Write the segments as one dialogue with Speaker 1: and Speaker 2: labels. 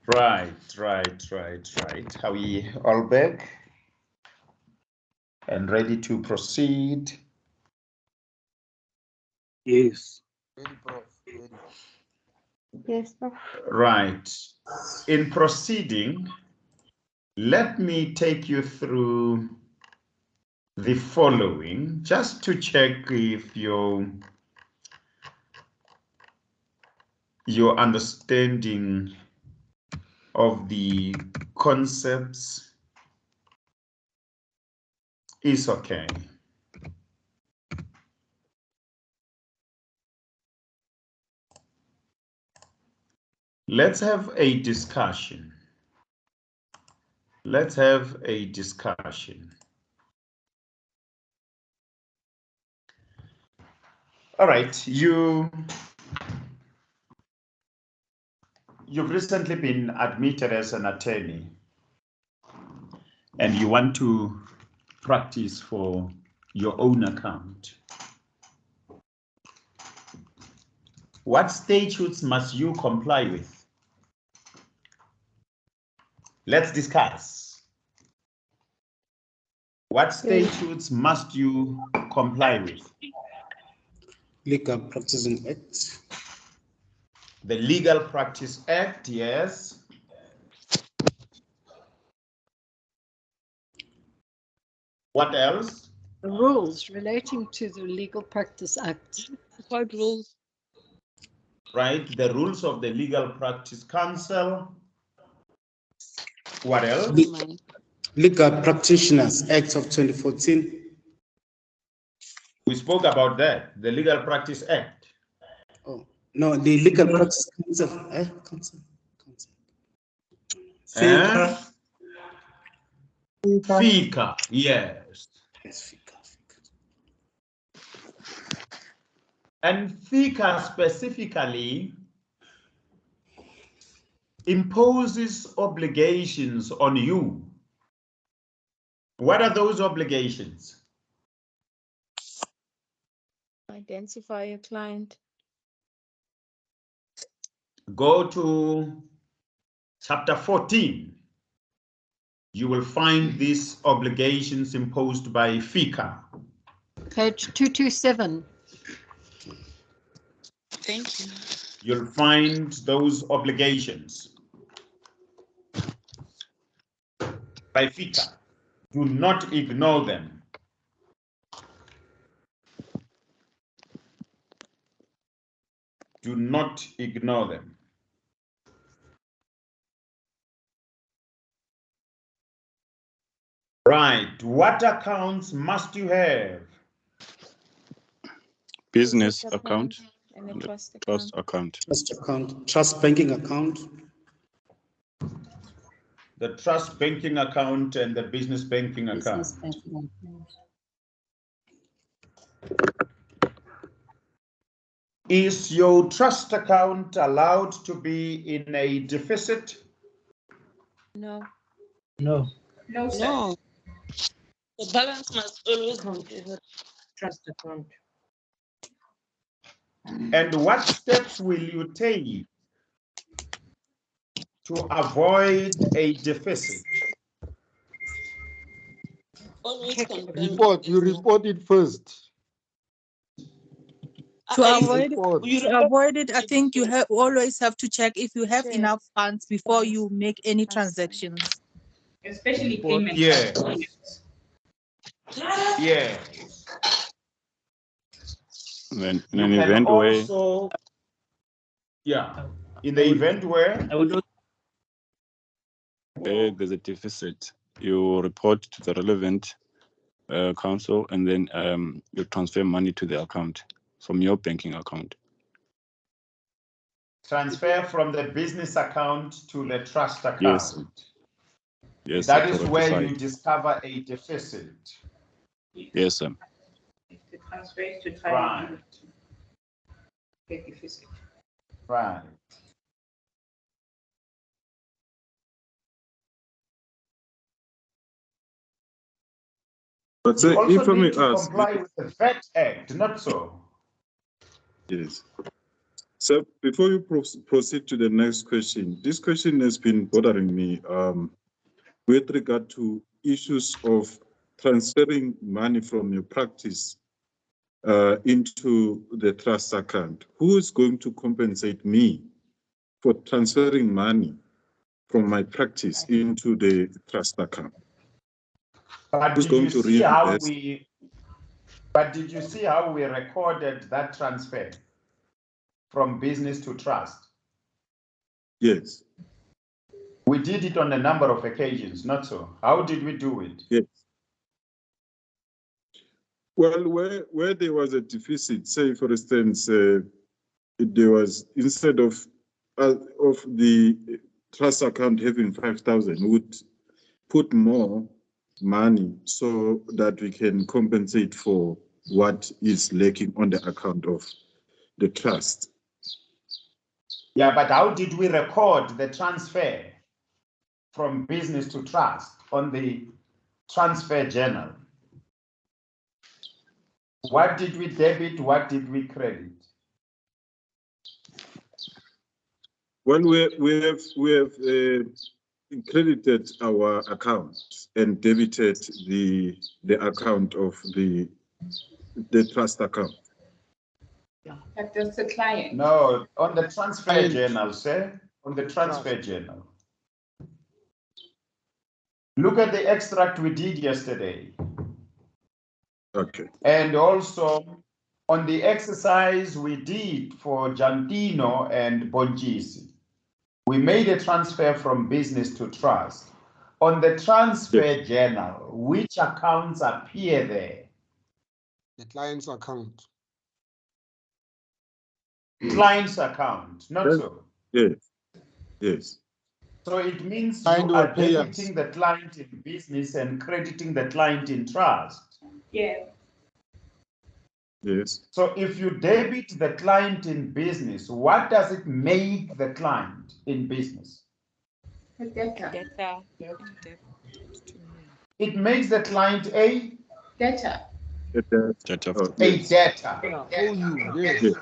Speaker 1: Right. Are we all back and ready to proceed?
Speaker 2: Yes.
Speaker 3: Ready, Prof. Ready.
Speaker 4: Yes, Prof.
Speaker 1: Right. In proceeding, let me take you through the following just to check if your understanding of the concepts is okay. Let's have a discussion. Let's have a discussion. All right, you've recently been admitted as an attorney and you want to practice for your own account. What statutes must you comply with? Let's discuss. What statutes must you comply with?
Speaker 2: Legal Practicing Act.
Speaker 1: The Legal Practice Act, yes. What else?
Speaker 4: Rules relating to the Legal Practice Act.
Speaker 5: What rules?
Speaker 1: Right, the rules of the Legal Practice Council. What else?
Speaker 2: Legal Practitioners Act of 2014.
Speaker 1: We spoke about that, the Legal Practice Act.
Speaker 2: Oh, no, the Legal Practice Council. Council.
Speaker 1: FICA, yes.
Speaker 2: Yes, FICA.
Speaker 1: And FICA specifically imposes obligations on you. What are those obligations?
Speaker 5: Identify your client.
Speaker 1: Go to chapter 14. You will find these obligations imposed by FICA.
Speaker 4: Page 227.
Speaker 5: Thank you.
Speaker 1: You'll find those obligations by FICA. Do not ignore them. Do not ignore them. Right. What accounts must you have?
Speaker 6: Business account
Speaker 5: and a trust
Speaker 6: trust
Speaker 5: account.
Speaker 6: account.
Speaker 2: Trust banking account.
Speaker 1: The trust banking account and the business banking account. Is your trust account allowed to be in a deficit?
Speaker 5: No.
Speaker 7: No.
Speaker 5: No, sir. No. The balance must always be over.
Speaker 7: Trust account.
Speaker 1: And what steps will you take to avoid a deficit?
Speaker 5: Always confirm.
Speaker 3: You report it first.
Speaker 8: To avoid it, I think you always have to check if you have enough funds before you make any transactions.
Speaker 7: Especially payment.
Speaker 1: Yes. Yes.
Speaker 6: Then in an event
Speaker 1: also, yeah, in the event where
Speaker 6: there's a deficit, you report to the relevant council, and then you transfer money to the account from your banking account.
Speaker 1: transfer from the business account to the trust account.
Speaker 6: Yes. Yes.
Speaker 1: That is where you discover a deficit.
Speaker 6: Yes, sir.
Speaker 7: The transfer is to try
Speaker 1: Right.
Speaker 7: get deficit.
Speaker 1: Right.
Speaker 6: But
Speaker 1: You also
Speaker 6: if I may
Speaker 1: need to
Speaker 6: ask,
Speaker 1: comply with the VAT Act, not so?
Speaker 6: yes.
Speaker 9: So before you proceed to the next question, this question has been bothering me with regard to issues of transferring money from your practice into the trust account. Who is going to compensate me for transferring money from my practice into the trust account?
Speaker 1: But
Speaker 9: Who's
Speaker 1: did
Speaker 9: going
Speaker 1: you
Speaker 9: to
Speaker 1: see how
Speaker 9: reimburse?
Speaker 1: did you see how we recorded that transfer from business to trust?
Speaker 9: Yes.
Speaker 1: We did it on a number of occasions, not so. How did we do it?
Speaker 9: Yes. Well, where there was a deficit, say for instance, there was, instead of the trust account having 5,000, we would put more money so that we can compensate for what is lacking on the account of the trust.
Speaker 1: Yeah, but how did we record the transfer from business to trust on the transfer journal? What did we debit? What did we credit?
Speaker 9: Well, we have credited our account and debited the account of the trust account.
Speaker 7: But that's the client.
Speaker 1: No, on the transfer
Speaker 3: Client.
Speaker 1: journal, sir. On the transfer journal. Look at the extract we did yesterday.
Speaker 9: Okay.
Speaker 1: And also on the exercise we did for Jantino and Bonjisi. We made a transfer from business to trust. On the transfer journal, which accounts appear there?
Speaker 3: The client's account.
Speaker 1: Client's account, not
Speaker 9: Yes.
Speaker 1: so.
Speaker 9: Yes. Yes.
Speaker 1: So it means
Speaker 3: Client
Speaker 1: you
Speaker 3: will
Speaker 1: are
Speaker 3: pay us.
Speaker 1: debiting the client in business and crediting the client in trust.
Speaker 7: Yeah.
Speaker 9: Yes.
Speaker 1: So if you debit the client in business, what does it make the client in business?
Speaker 7: The debtor.
Speaker 8: Data.
Speaker 1: It makes the client a
Speaker 7: Debtor.
Speaker 6: Data.
Speaker 9: Oh,
Speaker 1: a
Speaker 9: yes.
Speaker 1: debtor.
Speaker 3: Yeah, owe you, yes.
Speaker 9: Yes.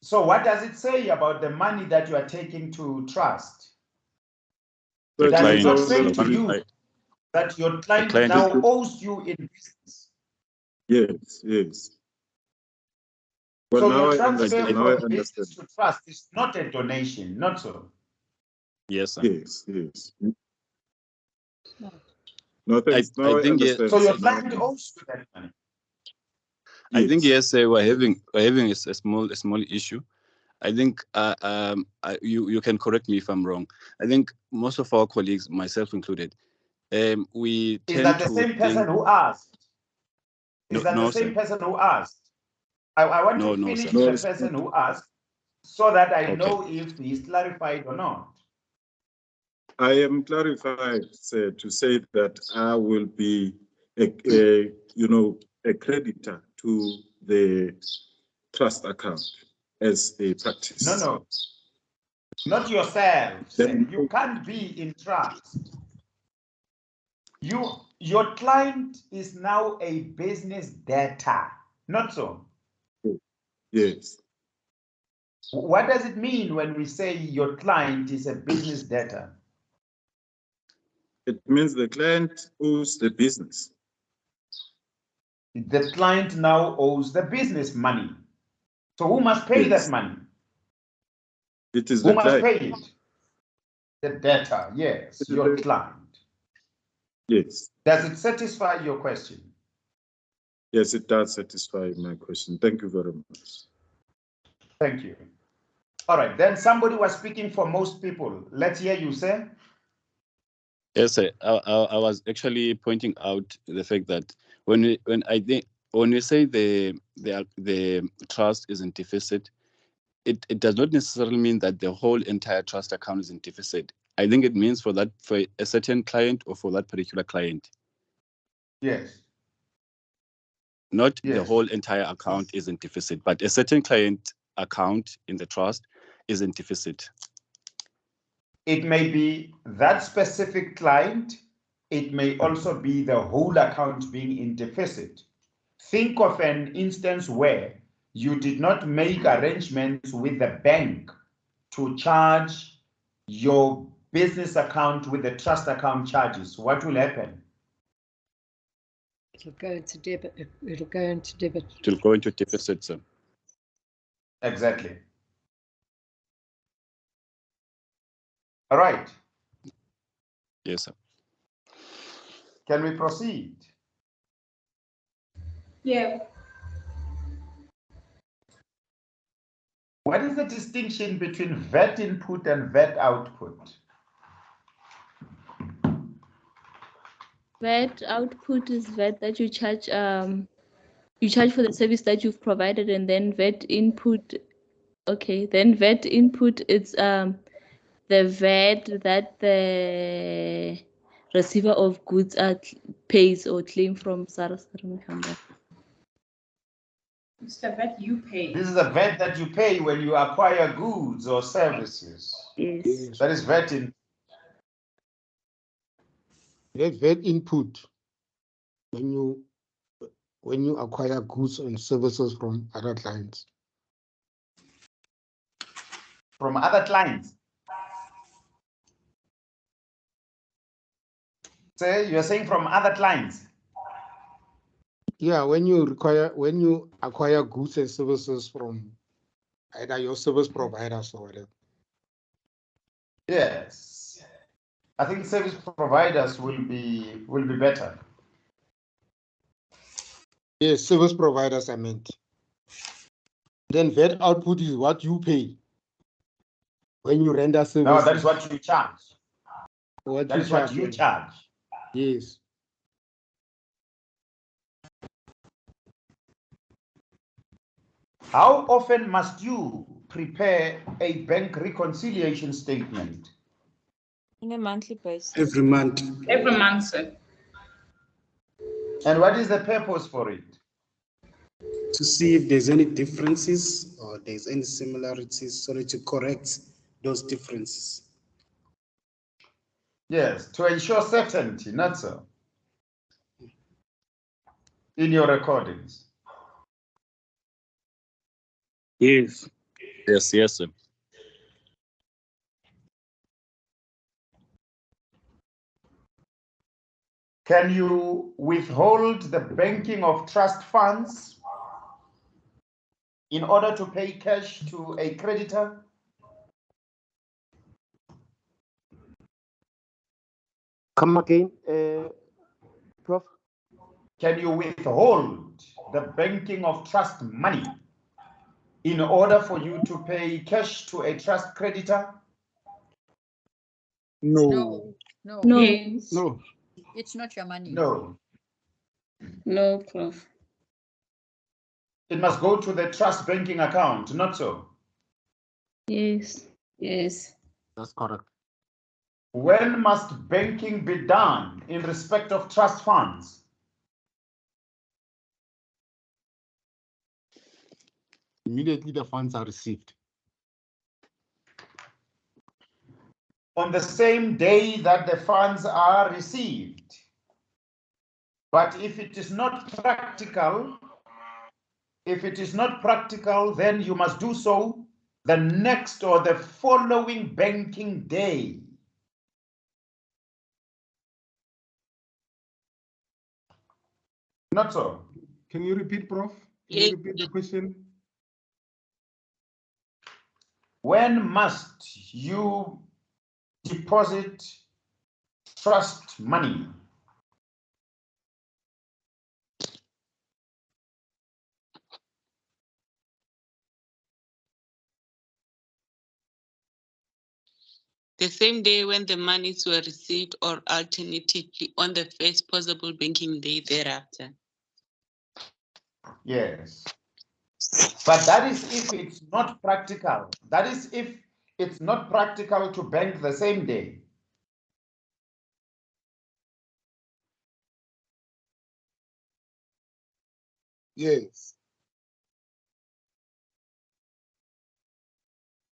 Speaker 1: So what does it say about the money that you are taking to trust?
Speaker 9: Well,
Speaker 1: Does it
Speaker 6: client,
Speaker 1: not say
Speaker 6: the
Speaker 1: to
Speaker 6: one
Speaker 1: you
Speaker 6: I-
Speaker 1: that your client
Speaker 6: client
Speaker 1: now
Speaker 9: is-
Speaker 1: owes you in business?
Speaker 9: Yes. Yes. Well,
Speaker 1: So
Speaker 9: now
Speaker 1: your
Speaker 9: I
Speaker 1: transfer
Speaker 9: understand. Now I
Speaker 1: from business
Speaker 9: understand.
Speaker 1: to trust is not a donation, not so.
Speaker 6: Yes, sir.
Speaker 9: Yes. Yes. No, thanks.
Speaker 6: I
Speaker 9: Now I
Speaker 6: think,
Speaker 9: understand.
Speaker 1: So your
Speaker 9: Now I
Speaker 1: client owes you that money.
Speaker 6: I think
Speaker 9: Yes.
Speaker 6: yes, we're having a small issue. I think you can correct me if I'm wrong. I think most of our colleagues, myself included, we
Speaker 1: Is
Speaker 6: tend
Speaker 1: that the
Speaker 6: to
Speaker 1: same person
Speaker 6: think
Speaker 1: who asked? Is that
Speaker 6: no,
Speaker 1: the same
Speaker 6: sir.
Speaker 1: person who asked? I want
Speaker 6: No,
Speaker 1: to
Speaker 6: no,
Speaker 1: finish
Speaker 6: sir.
Speaker 9: No,
Speaker 1: the
Speaker 9: it's
Speaker 1: person
Speaker 9: not.
Speaker 1: who asked so that I
Speaker 6: Okay.
Speaker 1: know if he's clarified or not.
Speaker 9: I am clarified, sir, to say that I will be a creditor to the trust account as a practice.
Speaker 1: No, not yourself. Sir.
Speaker 9: Then-
Speaker 1: You can't be in trust. Your client is now a business debtor, not so.
Speaker 9: Yes.
Speaker 1: What does it mean when we say your client is a business debtor?
Speaker 9: It means the client owes the business.
Speaker 1: The client now owes the business money. So who must pay
Speaker 9: Yes.
Speaker 1: that money?
Speaker 9: It is
Speaker 1: Who
Speaker 9: the
Speaker 1: must
Speaker 9: client.
Speaker 1: pay it? The debtor, yes,
Speaker 9: It is
Speaker 1: your
Speaker 9: the-
Speaker 1: client.
Speaker 9: Yes.
Speaker 1: Does it satisfy your question?
Speaker 9: Yes, it does satisfy my question. Thank you very much.
Speaker 1: Thank you. All right, then somebody was speaking for most people. Let's hear you, sir.
Speaker 6: Yes, sir. I was actually pointing out the fact that when we say the trust is in deficit, it does not necessarily mean that the whole entire trust account is in deficit. I think it means for a certain client or for that particular client.
Speaker 1: Yes.
Speaker 6: Not the
Speaker 1: Yes.
Speaker 6: whole entire account is in deficit, but a certain client account in the trust is in deficit.
Speaker 1: It may be that specific client it may also be the whole account being in deficit. Think of an instance where you did not make arrangements with the bank to charge your business account with the trust account charges. What will happen?
Speaker 4: It'll go into debit. It'll go into debit.
Speaker 6: It will go into deficit, sir.
Speaker 1: Exactly. All right.
Speaker 6: Yes, sir.
Speaker 1: Can we proceed?
Speaker 7: Yeah.
Speaker 1: What is the distinction between VAT input and VAT output?
Speaker 10: VAT output is VAT that you charge for the service that you've provided, and then VAT input. Okay, then VAT input is the VAT that the receiver of goods pays or claim from SARS.
Speaker 7: It's the VAT you pay.
Speaker 1: This is a VAT that you pay when you acquire goods or services.
Speaker 10: Yes.
Speaker 1: That is VAT in.
Speaker 3: That VAT input when you acquire goods and services from other clients.
Speaker 1: From other clients. Say you're saying from other clients.
Speaker 3: Yeah, when you acquire goods and services from either your service providers or whatever.
Speaker 1: Yes. I think service providers will be better.
Speaker 3: Yes, service providers I meant. Then VAT output is what you pay when you render service.
Speaker 1: No, that is what you charge.
Speaker 3: What
Speaker 1: that is what you charge.
Speaker 3: Yes.
Speaker 1: How often must you prepare a bank reconciliation statement?
Speaker 8: On a monthly basis.
Speaker 2: Every month.
Speaker 7: Every month, sir.
Speaker 1: And what is the purpose for it?
Speaker 2: To see if there's any differences or there's any similarities, so that to correct those differences.
Speaker 1: Yes, to ensure certainty, not so. In your recordings.
Speaker 2: Yes.
Speaker 6: Yes, yes, sir.
Speaker 1: Can you withhold the banking of trust funds in order to pay cash to a creditor?
Speaker 3: Come again, Prof.
Speaker 1: Can you withhold the banking of trust money in order for you to pay cash to a trust creditor?
Speaker 3: No.
Speaker 7: No.
Speaker 10: No.
Speaker 7: Yes.
Speaker 3: No.
Speaker 7: It's not your money.
Speaker 1: No.
Speaker 5: No, Prof.
Speaker 1: It must go to the trust banking account, not so.
Speaker 10: Yes.
Speaker 5: Yes.
Speaker 3: That's correct.
Speaker 1: When must banking be done in respect of trust funds?
Speaker 3: Immediately the funds are received.
Speaker 1: On the same day that the funds are received. But if it is not practical, then you must do so the next or the following banking day. Not so.
Speaker 9: Can you repeat, Prof? Can
Speaker 5: Yes.
Speaker 9: you repeat the question?
Speaker 1: When must you deposit trust money?
Speaker 5: The same day when the monies were received, or alternatively on the first possible banking day thereafter.
Speaker 1: Yes. But that is if it's not practical. That is if it's not practical to bank the same day.
Speaker 3: Yes.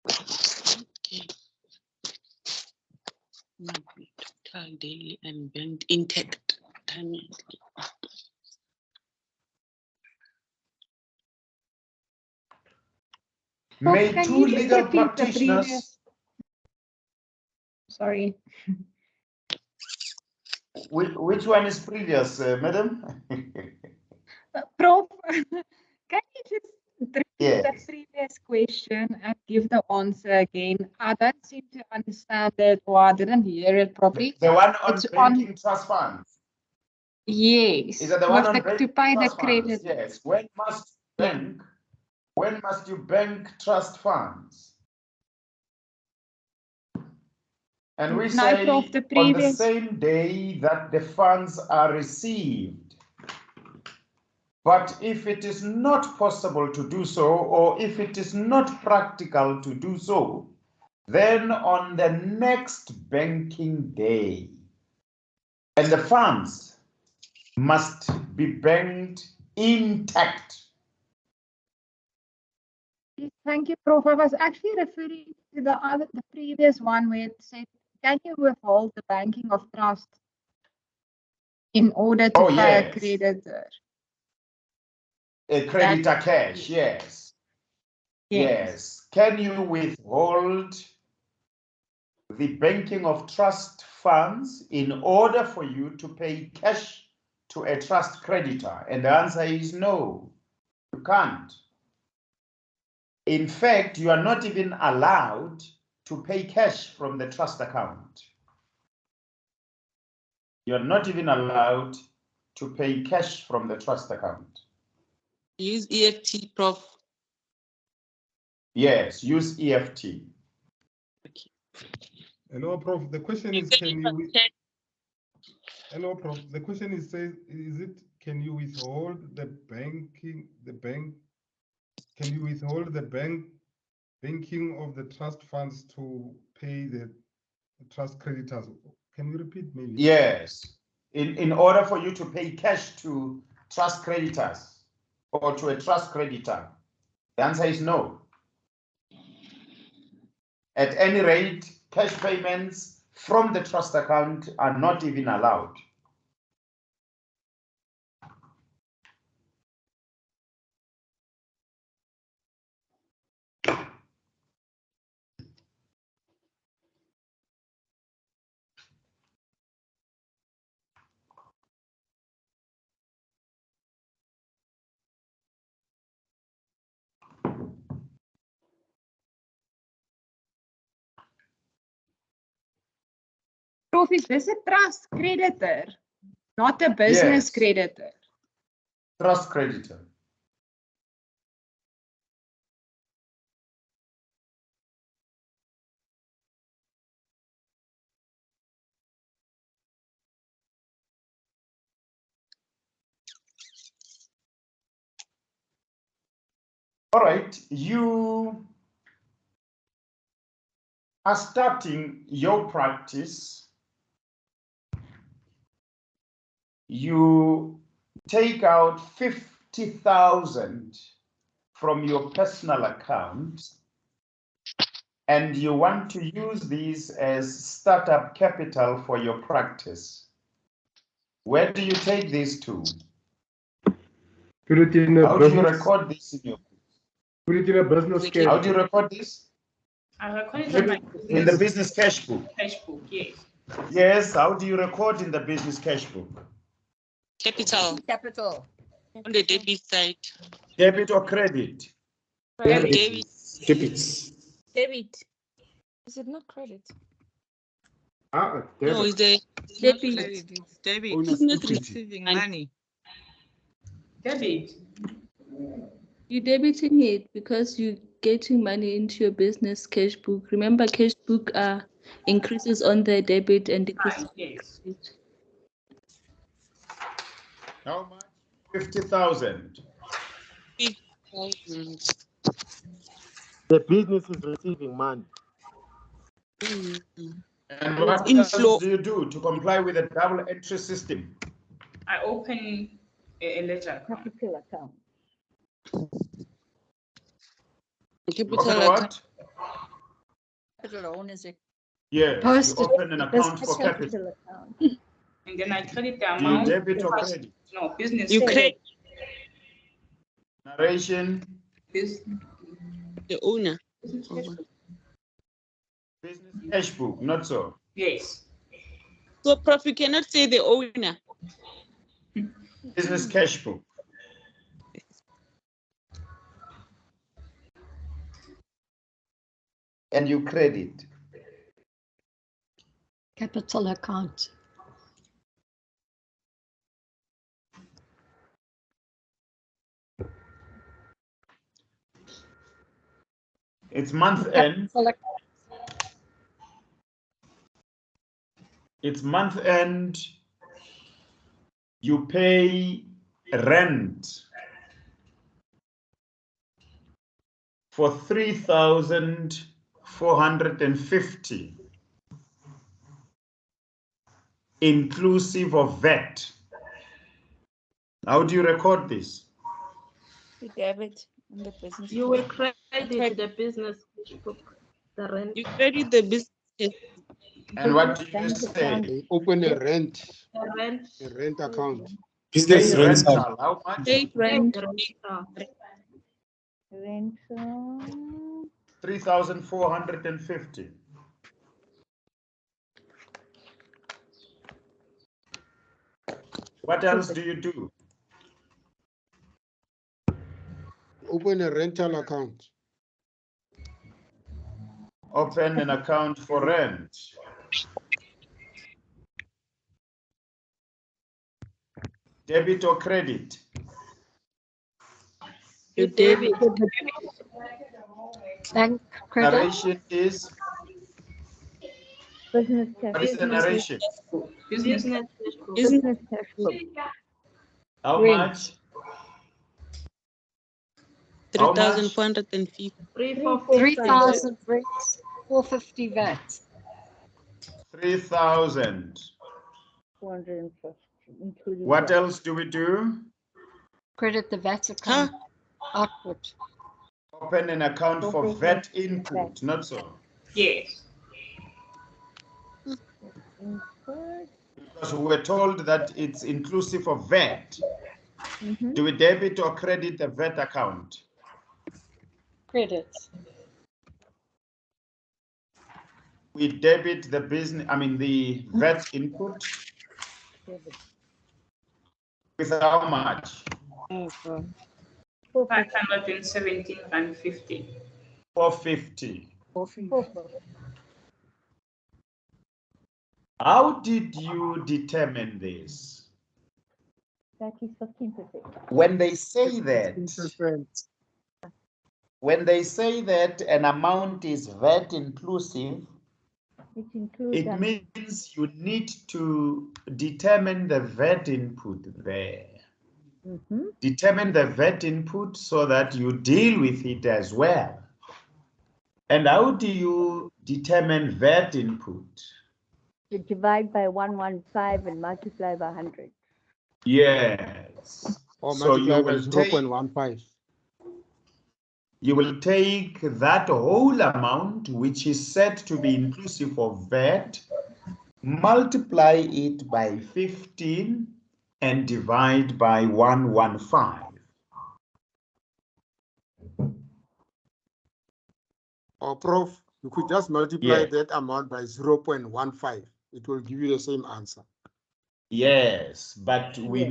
Speaker 5: Okay. capital daily and banked intact.
Speaker 1: May
Speaker 11: Can
Speaker 1: two
Speaker 11: you just
Speaker 1: legal
Speaker 11: repeat the
Speaker 1: practitioners.
Speaker 11: previous? Sorry.
Speaker 1: Which one is previous, madam?
Speaker 11: Prof, can you just repeat
Speaker 1: Yes.
Speaker 11: the previous question and give the answer again? I don't seem to understand it, or I didn't hear it properly.
Speaker 1: The one on
Speaker 11: It's
Speaker 1: banking trust funds.
Speaker 11: Yes.
Speaker 1: Is that the one on
Speaker 11: To
Speaker 1: banking
Speaker 11: pay the
Speaker 1: trust funds?
Speaker 11: credit.
Speaker 1: Yes. When must you bank trust funds? And we
Speaker 11: No,
Speaker 1: say
Speaker 11: Prof, the
Speaker 1: on the
Speaker 11: previous.
Speaker 1: same day that the funds are received. But if it is not possible to do so, or if it is not practical to do so, then on the next banking day, and the funds must be banked intact.
Speaker 11: Thank you, Prof. I was actually referring to the previous one where it said, can you withhold the banking of trust in order to pay a creditor?
Speaker 1: A creditor cash, yes. Yes. Can you withhold the banking of trust funds in order for you to pay cash to a trust creditor? And the answer is no, you can't. In fact, you are not even allowed to pay cash from the trust account. You are not even allowed to pay cash from the trust account.
Speaker 5: Use EFT, Prof.
Speaker 1: Yes, use EFT.
Speaker 5: Okay.
Speaker 12: Hello, Prof. The question is, can you? Hello, Prof. The question is, can you withhold the banking? Can you withhold the banking of the trust funds to pay the trust creditors? Can you repeat, maybe?
Speaker 1: Yes. In order for you to pay cash to trust creditors or to a trust creditor, the answer is no. At any rate, cash payments from the trust account are not even allowed.
Speaker 11: Prof, is this a trust creditor, not a business creditor?
Speaker 1: Trust creditor. All right, you are starting your practice. You take out 50,000 from your personal account and you want to use these as startup capital for your practice. Where do you take these to?
Speaker 3: Put it in a
Speaker 1: How
Speaker 3: business.
Speaker 1: do you record this in your
Speaker 3: Put it in a business cash.
Speaker 1: How do you record this?
Speaker 7: I record it on my
Speaker 1: In the business cash book.
Speaker 7: cash book, yes.
Speaker 1: Yes, how do you record in the business cash book?
Speaker 5: Capital.
Speaker 7: Capital.
Speaker 5: On the debit side.
Speaker 1: Debit or credit?
Speaker 5: Debit.
Speaker 7: Debit.
Speaker 13: Is it not credit?
Speaker 5: No, it's a
Speaker 13: Debit. It's debit.
Speaker 5: It's not
Speaker 13: It's receiving money.
Speaker 7: Debit.
Speaker 10: You're debiting it because you're getting money into your business cash book. Remember, cash book increases on the debit and decreases.
Speaker 7: Yes.
Speaker 1: How much? 50,000.
Speaker 5: 50,000.
Speaker 14: The business is receiving money.
Speaker 1: And what else do you do to comply with the double entry system?
Speaker 7: I open a ledger account.
Speaker 8: Capital account.
Speaker 5: Capital
Speaker 1: what?
Speaker 7: Capital ownership.
Speaker 1: Yes,
Speaker 4: Post
Speaker 1: you
Speaker 4: it.
Speaker 1: open an account for
Speaker 4: Business
Speaker 1: capital.
Speaker 7: And then I credit the
Speaker 1: Do you
Speaker 7: amount.
Speaker 1: debit or credit?
Speaker 7: No, business.
Speaker 5: You credit
Speaker 1: Narration,
Speaker 5: the owner.
Speaker 1: business cash book, not so.
Speaker 7: Yes.
Speaker 5: So, Prof, you cannot say the owner.
Speaker 1: Business cash book. And you credit.
Speaker 4: Capital account.
Speaker 1: It's month end. It's month end. You pay rent for 3,450, inclusive of VAT. How do you record this?
Speaker 13: You debit in the business.
Speaker 15: You will credit the business book, the rent.
Speaker 5: You credit the business.
Speaker 1: And what do you say?
Speaker 3: They open a rent account.
Speaker 2: Business
Speaker 1: Pay
Speaker 2: rental.
Speaker 1: rental. How much?
Speaker 10: State rent. Rental.
Speaker 1: 3,450. What else do you do?
Speaker 3: Open a rental account.
Speaker 1: Open an account for rent. Debit or credit?
Speaker 4: You debit. Bank credit.
Speaker 1: Narration is?
Speaker 10: Business cash.
Speaker 1: What is the narration?
Speaker 7: Business
Speaker 10: cash flow.
Speaker 1: How
Speaker 4: Rent.
Speaker 1: much?
Speaker 5: 3,450.
Speaker 4: 3,000 rent, 450 VAT.
Speaker 1: 3,000.
Speaker 10: 450, including
Speaker 1: What
Speaker 10: VAT.
Speaker 1: else do we do?
Speaker 4: Credit the VAT account. Output.
Speaker 1: Open an account for VAT input, not so.
Speaker 7: Yes.
Speaker 1: Because we were told that it's inclusive of VAT. Do we debit or credit the VAT account?
Speaker 4: Credit.
Speaker 1: We debit the business, the VAT input. With how much?
Speaker 7: 517 and 50.
Speaker 1: 450. How did you determine this?
Speaker 10: That is 15%.
Speaker 1: When they say that, an amount is VAT inclusive, it means you need to determine the VAT input there. Determine the VAT input so that you deal with it as well. And how do you determine VAT input?
Speaker 10: You divide by 115 and multiply by 100.
Speaker 1: Yes.
Speaker 3: Or
Speaker 1: So you
Speaker 3: multiply by
Speaker 1: will take
Speaker 3: 0.15.
Speaker 1: You will take that whole amount, which is said to be inclusive of VAT, multiply it by 15 and divide by 115.
Speaker 3: Or Prof, you could just multiply that amount by 0.15. It will give you the same answer.
Speaker 1: Yes, but we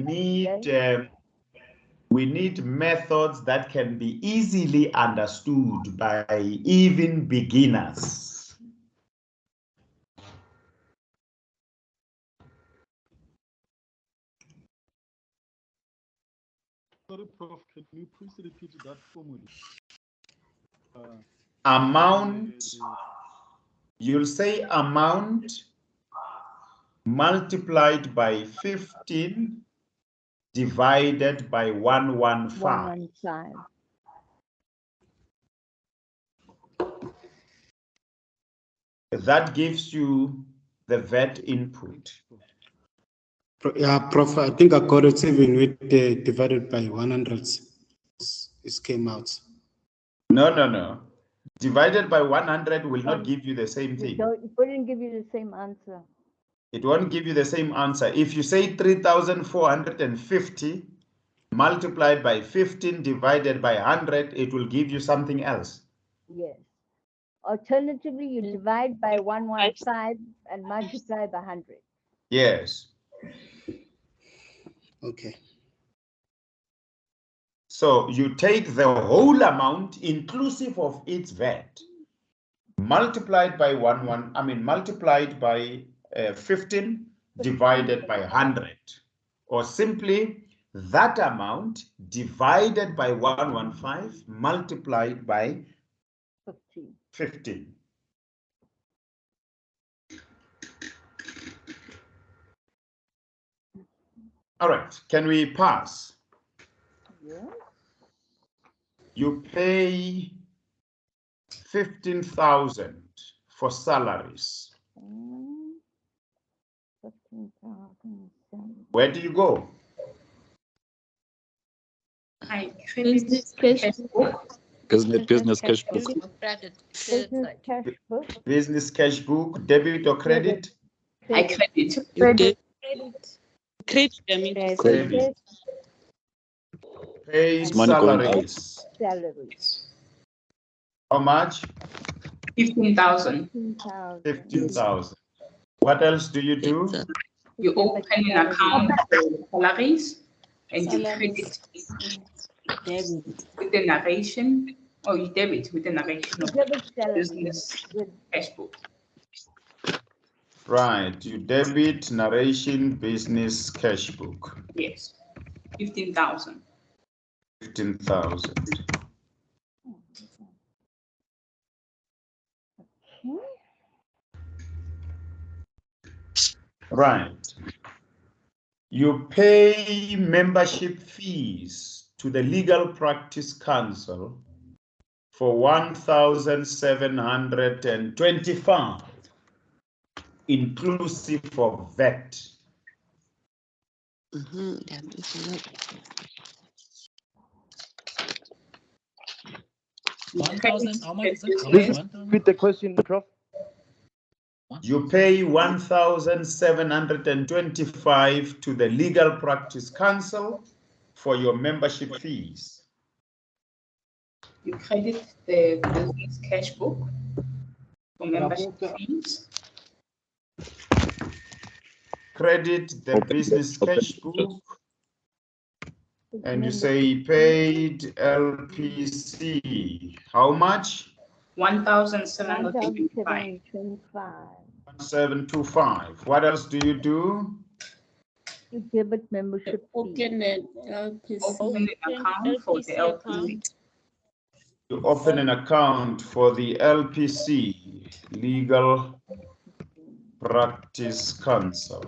Speaker 1: need methods that can be easily understood by even beginners.
Speaker 16: Sorry, Prof, can you please repeat that formula?
Speaker 1: Amount, you'll say amount multiplied by 15 divided by 115. That gives you the VAT input.
Speaker 2: Yeah, Prof, I think I got it even with the divided by 100. It came out.
Speaker 1: No. divided by 100 will not give you the same thing.
Speaker 17: It wouldn't give you the same answer.
Speaker 1: It won't give you the same answer. If you say 3,450 multiplied by 15 divided by 100, it will give you something else.
Speaker 17: Yes. Alternatively, you divide by 115 and multiply by 100.
Speaker 1: Yes.
Speaker 2: Okay.
Speaker 1: So you take the whole amount inclusive of its VAT, multiplied by multiplied by 15 divided by 100, or simply that amount divided by 115 multiplied by 15. All right, can we pass?
Speaker 17: Yes.
Speaker 1: You pay 15,000 for salaries.
Speaker 17: 15,000.
Speaker 1: Where do you go?
Speaker 10: Business cash book.
Speaker 6: Business cash book.
Speaker 17: Business cash book.
Speaker 1: Business cash book, debit or credit?
Speaker 7: I credit.
Speaker 17: Credit.
Speaker 1: Credit. Pay
Speaker 6: Money going out.
Speaker 1: salaries.
Speaker 17: Salaries.
Speaker 1: How much?
Speaker 7: 15,000.
Speaker 1: 15,000. What else do you do?
Speaker 7: You open an account for salaries and you credit with the narration, or you debit with the narration of business cash book.
Speaker 1: Right, you debit narration business cash book.
Speaker 7: Yes, 15,000.
Speaker 1: 15,000. Right. You pay membership fees to the Legal Practice Council for 1,725, inclusive of VAT.
Speaker 18: How much is it?
Speaker 14: Please repeat the question, Prof.
Speaker 1: You pay 1,725 to the Legal Practice Council for your membership fees.
Speaker 7: You credit the business cash book for membership fees.
Speaker 1: Credit the business cash book, and you say paid LPC. How much?
Speaker 7: 1,725.
Speaker 1: 1,725. What else do you do?
Speaker 17: You debit membership
Speaker 15: Open an LPC.
Speaker 7: Open an account for the LPC.
Speaker 1: You open an account for the LPC, Legal Practice Council,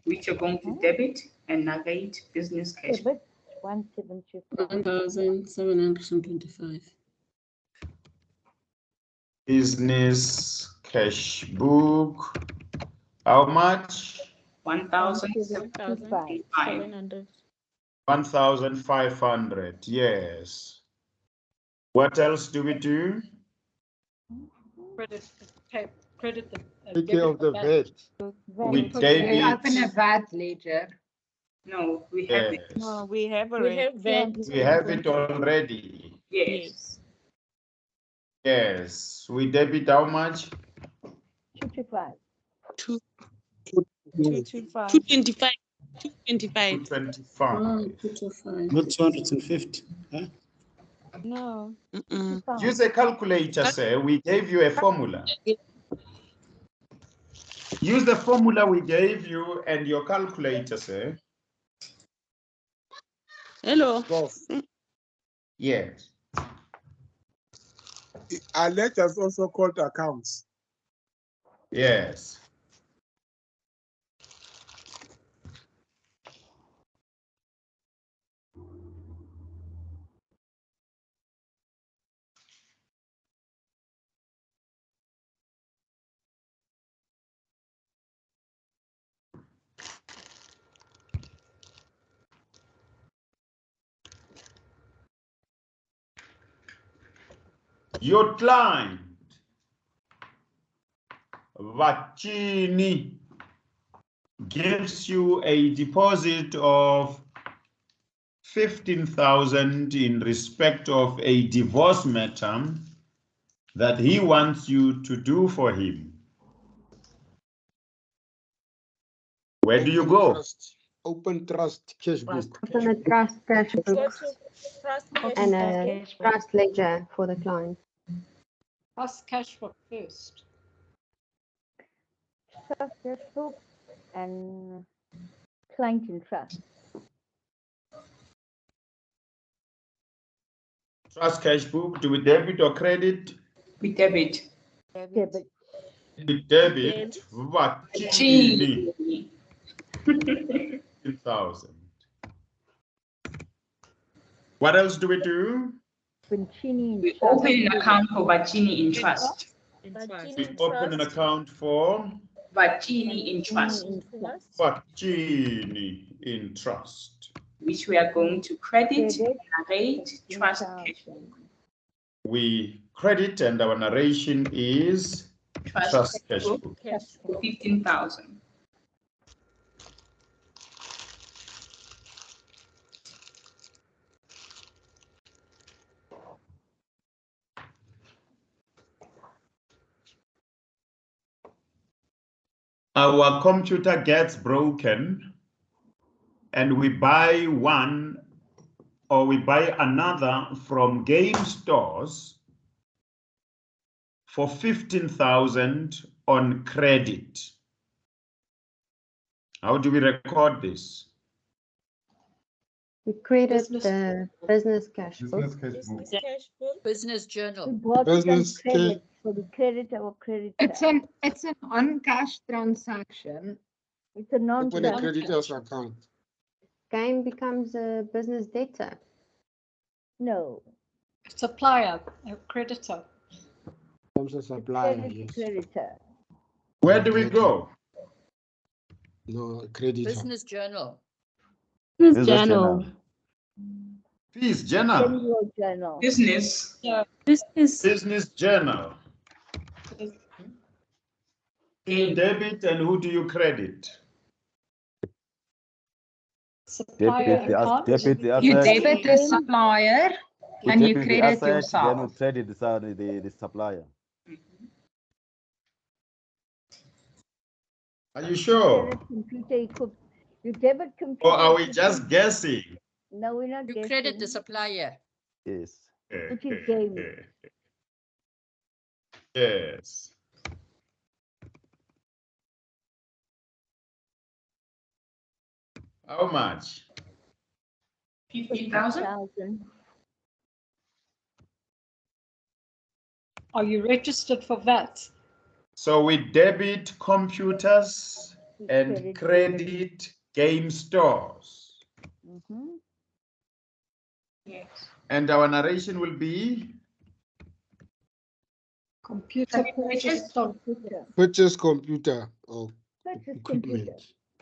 Speaker 7: which you're going to debit and narrate business cash book.
Speaker 15: 1,725.
Speaker 1: Business cash book. How much?
Speaker 7: 1,725.
Speaker 1: 1,500. Yes. What else do we do?
Speaker 3: Take care of the VAT.
Speaker 1: We debit.
Speaker 11: Open a VAT ledger.
Speaker 7: No, we have it.
Speaker 13: No, we have already.
Speaker 1: We have it already.
Speaker 7: Yes.
Speaker 1: Yes. We debit how much?
Speaker 17: 225.
Speaker 5: 225. 225.
Speaker 1: 225.
Speaker 2: Not 250. Huh?
Speaker 13: No.
Speaker 1: Use a calculator, sir. We gave you a formula. Use the formula we gave you and your calculator, sir.
Speaker 5: Hello.
Speaker 1: Yes.
Speaker 3: Our ledgers also called accounts.
Speaker 1: Yes. Your client, Vachini, gives you a deposit of 15,000 in respect of a divorce matter that he wants you to do for him. Where do you go?
Speaker 3: Open trust cash book.
Speaker 18: Open a trust cash book and a trust ledger for the client.
Speaker 4: Trust cash book first.
Speaker 17: Trust cash book and client in trust.
Speaker 1: Trust cash book, do we debit or credit?
Speaker 7: We debit.
Speaker 17: Debit.
Speaker 1: We debit. Vachini. 15,000. What else do we do?
Speaker 7: We open an account for Vachini in trust.
Speaker 1: We open an account for
Speaker 7: Vachini in trust,
Speaker 1: Vachini in trust,
Speaker 7: which we are going to credit, narrate, trust cash book.
Speaker 1: We credit and our narration is trust cash book.
Speaker 7: 15,000.
Speaker 1: Our computer gets broken and we buy one or we buy another from game stores for 15,000 on credit. How do we record this?
Speaker 18: We credit the business cash book.
Speaker 4: Business journal.
Speaker 3: Business
Speaker 17: credit. So we credit our creditor.
Speaker 11: It's an on-cash transaction.
Speaker 17: It's a
Speaker 3: Open a
Speaker 17: non-cash.
Speaker 3: creditor's account.
Speaker 18: Game becomes a business debtor.
Speaker 17: No.
Speaker 4: Supplier, a creditor.
Speaker 3: Becomes a supplier,
Speaker 17: Credit
Speaker 3: yes.
Speaker 17: creditor.
Speaker 1: Where do we go?
Speaker 3: No, creditor.
Speaker 4: Business journal.
Speaker 15: Business journal.
Speaker 1: Fees journal.
Speaker 17: General journal.
Speaker 7: Business.
Speaker 4: Yeah.
Speaker 1: Business journal. You debit and who do you credit?
Speaker 4: Supplier account.
Speaker 11: You debit the supplier and you
Speaker 19: debit the
Speaker 11: credit
Speaker 19: asset,
Speaker 11: yourself.
Speaker 19: then we credit the supplier.
Speaker 1: Are you sure?
Speaker 17: Credit computer equipment. You debit computer.
Speaker 1: Or are we just guessing?
Speaker 17: No, we're not
Speaker 4: You
Speaker 17: guessing.
Speaker 4: credit the supplier.
Speaker 19: Yes.
Speaker 17: Which is gaming.
Speaker 1: Yes. How much?
Speaker 7: 15,000.
Speaker 4: Are you registered for that?
Speaker 1: So we debit computers and credit game stores.
Speaker 7: Yes.
Speaker 1: And our narration will be
Speaker 4: Computer
Speaker 3: Purchase computer or
Speaker 17: Purchase
Speaker 3: equipment.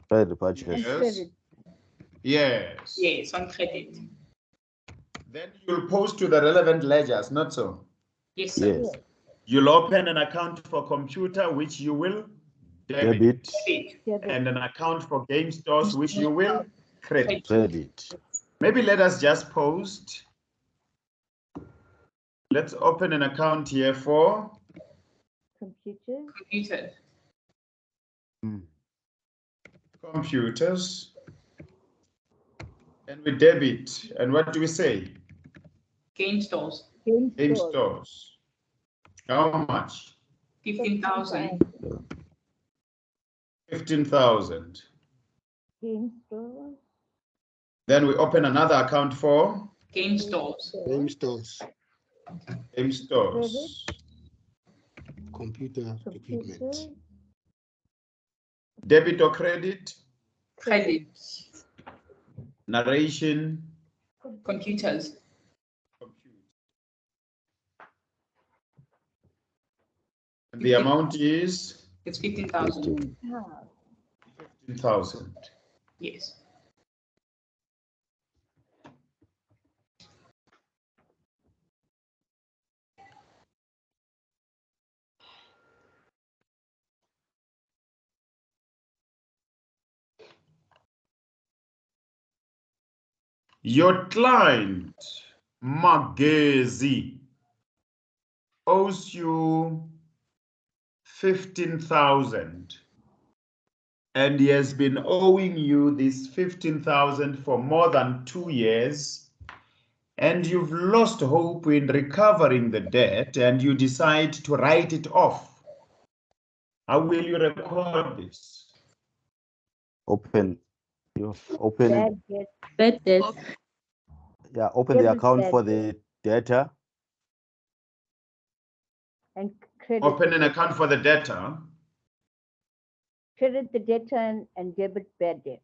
Speaker 19: Credit purchase.
Speaker 1: yes. Yes.
Speaker 7: Yes, on credit.
Speaker 1: Then you'll post to the relevant ledgers, not so?
Speaker 7: Yes, sir.
Speaker 19: Yes.
Speaker 1: You'll open an account for computer, which you will debit,
Speaker 19: Debit.
Speaker 1: and an account for game stores, which you will credit.
Speaker 19: Credit.
Speaker 1: Maybe let us just post. Let's open an account here for
Speaker 17: Computers.
Speaker 1: Computers. And we debit. And what do we say?
Speaker 7: Game stores.
Speaker 1: Game stores. How much?
Speaker 7: 15,000.
Speaker 1: 15,000.
Speaker 17: Game stores.
Speaker 1: Then we open another account for
Speaker 7: Game stores.
Speaker 3: Game stores.
Speaker 1: Game stores.
Speaker 3: Computer equipment.
Speaker 1: Debit or credit?
Speaker 7: Credit.
Speaker 1: Narration.
Speaker 7: Computers.
Speaker 1: And the amount is?
Speaker 7: It's 15,000.
Speaker 1: 15,000.
Speaker 7: Yes.
Speaker 1: Your client, Magezi, owes you 15,000, and he has been owing you this 15,000 for more than 2 years, and you've lost hope in recovering the debt, and you decide to write it off. How will you record this?
Speaker 19: Open
Speaker 17: Bad debt.
Speaker 19: yeah, open the
Speaker 17: Debit
Speaker 19: account
Speaker 17: bad
Speaker 19: for the debtor.
Speaker 17: And credit.
Speaker 1: Open an account for the debtor.
Speaker 17: Credit the debtor and debit bad debt.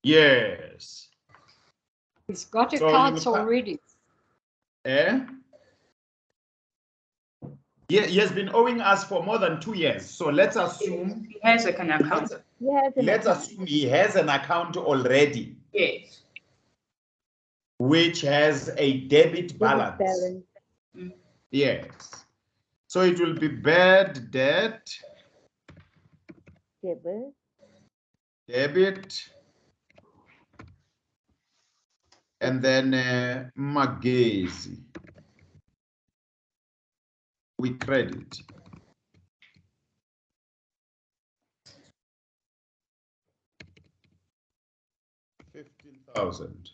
Speaker 1: Yes.
Speaker 4: He's got
Speaker 1: So
Speaker 4: accounts
Speaker 1: you
Speaker 4: already.
Speaker 1: Eh? Yeah, he has been owing us for more than 2 years. So let's assume
Speaker 7: he has like an account.
Speaker 1: Let's assume he has an account already.
Speaker 7: Yes.
Speaker 1: Which has a debit balance. Yes. So it will be bad debt. Debit. And then Magezi. We credit. $15,000.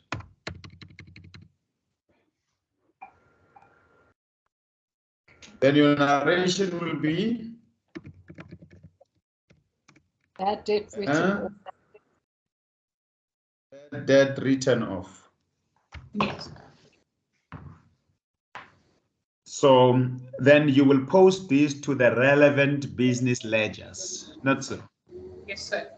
Speaker 1: Then your narration will be
Speaker 4: Bad debt written off.
Speaker 1: Bad debt written off.
Speaker 7: Yes.
Speaker 1: So then you will post this to the relevant business ledgers, not so?
Speaker 7: Yes, sir.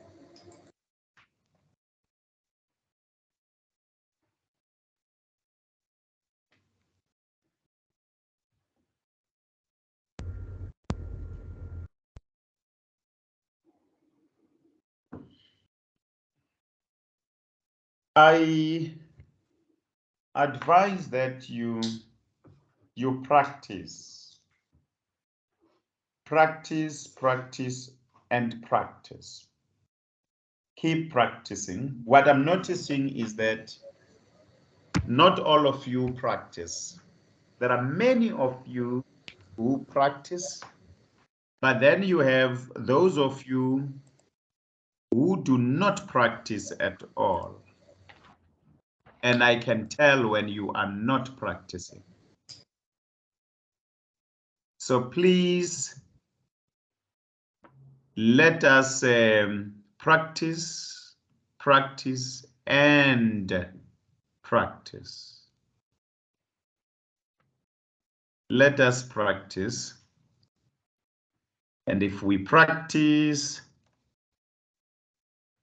Speaker 1: I advise that you practice, and practice. Keep practicing. What I'm noticing is that not all of you practice. There are many of you who practice, but then you have those of you who do not practice at all. And I can tell when you are not practicing. So please let us practice, and practice. Let us practice. And if we practice,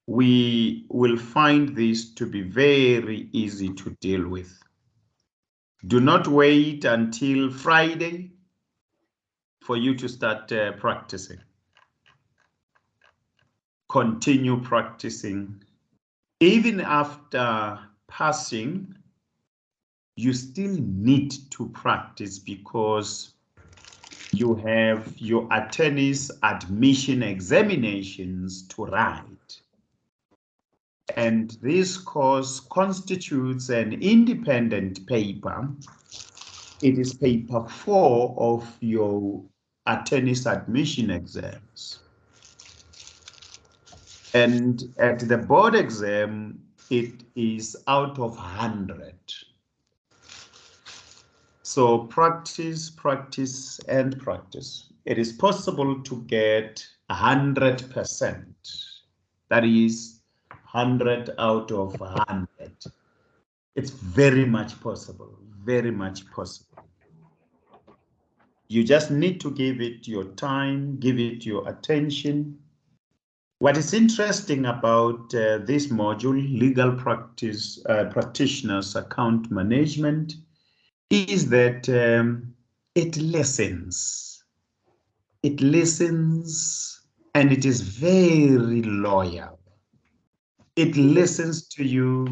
Speaker 1: we will find this to be very easy to deal with. Do not wait until Friday for you to start practicing. Continue practicing. Even after passing, you still need to practice because you have your attorney's admission examinations to write. And this course constitutes an independent paper. It is paper 4 of your attorney's admission exams. And at the board exam, it is out of 100. So practice, and practice. It is possible to get 100%. That is 100 out of 100. It's very much possible, very much possible. You just need to give it your time, give it your attention. What is interesting about this module, legal practice practitioners account management, is that it listens. It listens and it is very loyal. It listens to you.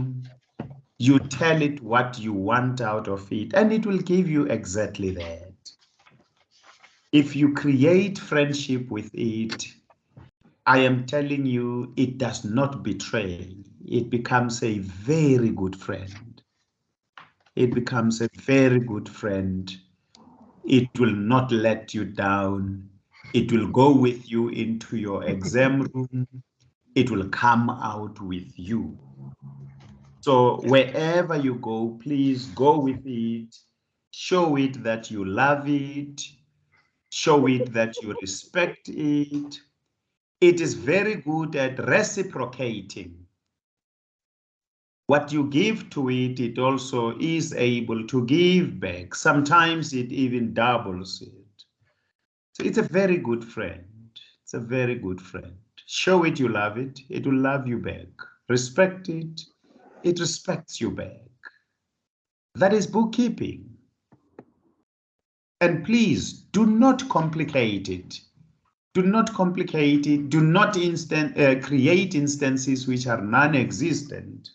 Speaker 1: You tell it what you want out of it, and it will give you exactly that. If you create friendship with it, I am telling you, it does not betray. It becomes a very good friend. it becomes a very good friend. It will not let you down. It will go with you into your exam room. It will come out with you. So wherever you go, please go with it. Show it that you love it. Show it that you respect it. It is very good at reciprocating. What you give to it, it also is able to give back. Sometimes it even doubles it. So it's a very good friend. It's a very good friend. Show it you love it. It will love you back. Respect it. It respects you back. That is bookkeeping. And please do not complicate it. Do not complicate it. Do not create instances which are non-existent.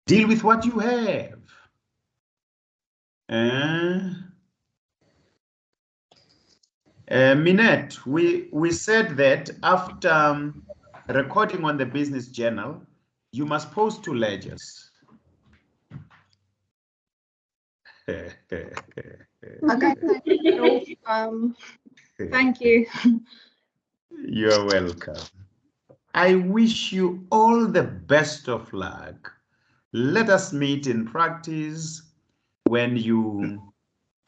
Speaker 1: Deal with what you have. Minette, we said that after recording on the business journal, you must post 2 ledgers.
Speaker 18: Okay, thank you.
Speaker 1: You're welcome. I wish you all the best of luck. Let us meet in practice when you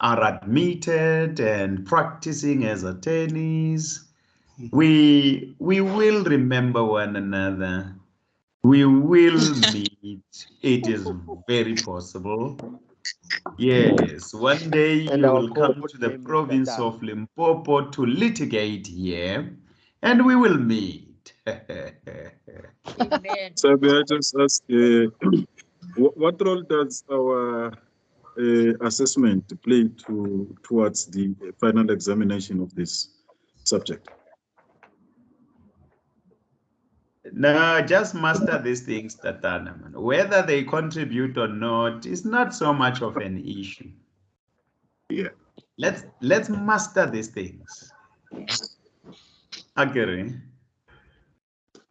Speaker 1: are admitted and practicing as attorneys. We will remember one another. We will meet. It is very possible. Yes, one day
Speaker 19: And
Speaker 1: you
Speaker 19: our
Speaker 1: will come
Speaker 19: code
Speaker 1: to the
Speaker 19: name is
Speaker 1: province
Speaker 19: Tatana.
Speaker 1: of Limpopo to litigate here, and we will meet.
Speaker 9: So may I just ask, what role does our assessment play towards the final examination of this subject?
Speaker 1: No, just master these things, Tatana. Man. Whether they contribute or not is not so much of an issue.
Speaker 9: Yeah.
Speaker 1: Let's master these things. Agree?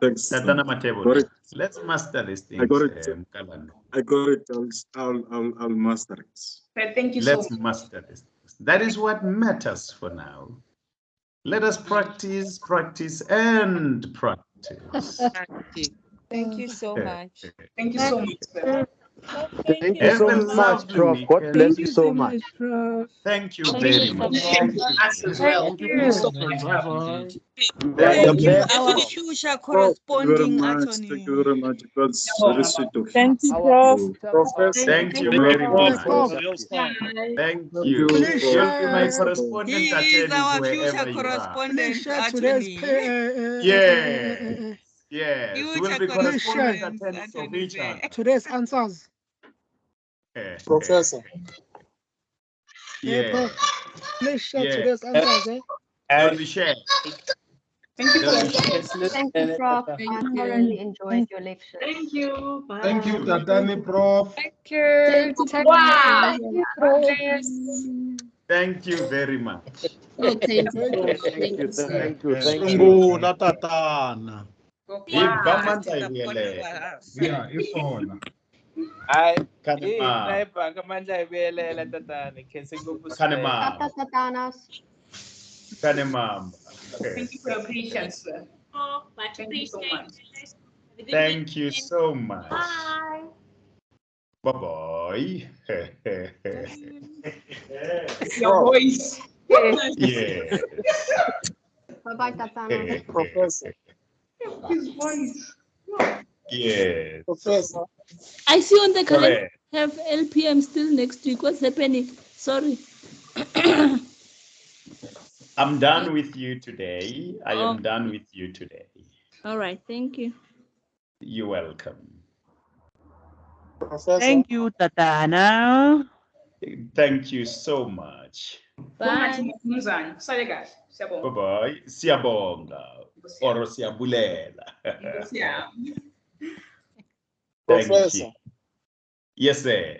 Speaker 9: Thanks.
Speaker 1: Tatana Matebo.
Speaker 9: Got it.
Speaker 1: Let's master these things.
Speaker 9: I got it.
Speaker 1: Mkalana.
Speaker 9: I got it. I'll master it.
Speaker 7: Thank you so
Speaker 1: Let's
Speaker 7: much.
Speaker 1: master this. That is what matters for now. Let us practice, practice, and practice.
Speaker 13: Thank you so much.
Speaker 7: Thank you so much, sir.
Speaker 14: Thank you
Speaker 1: Have
Speaker 14: so
Speaker 1: a
Speaker 14: much,
Speaker 1: lovely
Speaker 14: Prof. God
Speaker 1: weekend.
Speaker 14: bless you so much.
Speaker 3: Prof.
Speaker 1: Thank you
Speaker 10: Thank
Speaker 1: very
Speaker 10: you so
Speaker 1: much.
Speaker 10: much.
Speaker 1: Thank you.
Speaker 7: Us as well.
Speaker 3: Thank
Speaker 7: Thank you so
Speaker 3: you.
Speaker 7: much.
Speaker 3: Bye-bye.
Speaker 8: Thank you,
Speaker 14: Best,
Speaker 8: our
Speaker 14: Prof.
Speaker 8: future
Speaker 9: Thank you very
Speaker 8: corresponding
Speaker 9: much.
Speaker 8: attorney.
Speaker 9: Thank you very much. It was very sweet of you.
Speaker 8: Thank you,
Speaker 14: Our
Speaker 8: Prof.
Speaker 14: Professor.
Speaker 1: Thank you
Speaker 9: Thank
Speaker 1: very
Speaker 9: you,
Speaker 1: much.
Speaker 9: Prof.
Speaker 1: Thank
Speaker 9: Thank
Speaker 1: you.
Speaker 9: you,
Speaker 1: You'll be my
Speaker 9: Professor.
Speaker 1: correspondent
Speaker 8: He is
Speaker 1: attorneys
Speaker 8: our
Speaker 1: wherever
Speaker 8: future
Speaker 1: you are.
Speaker 8: correspondent
Speaker 3: Please share today's
Speaker 8: attorney.
Speaker 1: Yes. Yes. We'll
Speaker 8: Future
Speaker 1: be correspondent
Speaker 8: correspondent
Speaker 1: attorneys of
Speaker 8: attorney
Speaker 1: each
Speaker 8: there.
Speaker 1: other.
Speaker 3: today's answers.
Speaker 12: Professor.
Speaker 3: Hey, Prof.
Speaker 1: Yes.
Speaker 3: Please share
Speaker 1: Yes.
Speaker 3: today's answers.
Speaker 1: They'll be shared.
Speaker 7: Thank you so
Speaker 1: They'll be
Speaker 7: much.
Speaker 1: shared.
Speaker 18: Thank you, Prof. I
Speaker 15: Thank
Speaker 18: thoroughly
Speaker 15: you.
Speaker 18: enjoyed your lecture.
Speaker 15: Thank you. Bye.
Speaker 12: Thank you, Tatani Prof.
Speaker 4: Thank you.
Speaker 7: Wow.
Speaker 18: Thank you, Prof.
Speaker 1: Thank you very much.
Speaker 17: Okay.
Speaker 14: Thank you. Thank you.
Speaker 3: Sungu na tatana.
Speaker 1: Igama ndayibele.
Speaker 12: Yeah, it's on.
Speaker 1: Kanema. Kanema.
Speaker 18: Tatanas.
Speaker 1: Kanema.
Speaker 7: Thank you for your patience, sir.
Speaker 15: Oh, much
Speaker 7: Thank you so much.
Speaker 15: appreciated.
Speaker 1: Thank you so much.
Speaker 15: Bye.
Speaker 1: Bye-bye.
Speaker 7: Your voice.
Speaker 1: Yeah.
Speaker 18: Bye-bye, Tatana.
Speaker 12: Professor.
Speaker 7: His voice.
Speaker 1: Yes.
Speaker 12: Professor.
Speaker 10: I see on the calendar
Speaker 1: Correct.
Speaker 10: have LPM still next week. What's happening? Sorry.
Speaker 1: I'm done with you today. I am
Speaker 10: Oh.
Speaker 1: done with you today.
Speaker 10: All right. Thank you.
Speaker 1: You're welcome.
Speaker 12: Professor.
Speaker 8: Thank you, Tatana.
Speaker 1: Thank you so much.
Speaker 10: Bye.
Speaker 1: Bye-bye. Siyabonga. Or siyabulela. Thank you.
Speaker 12: Professor.
Speaker 1: Yes, sir.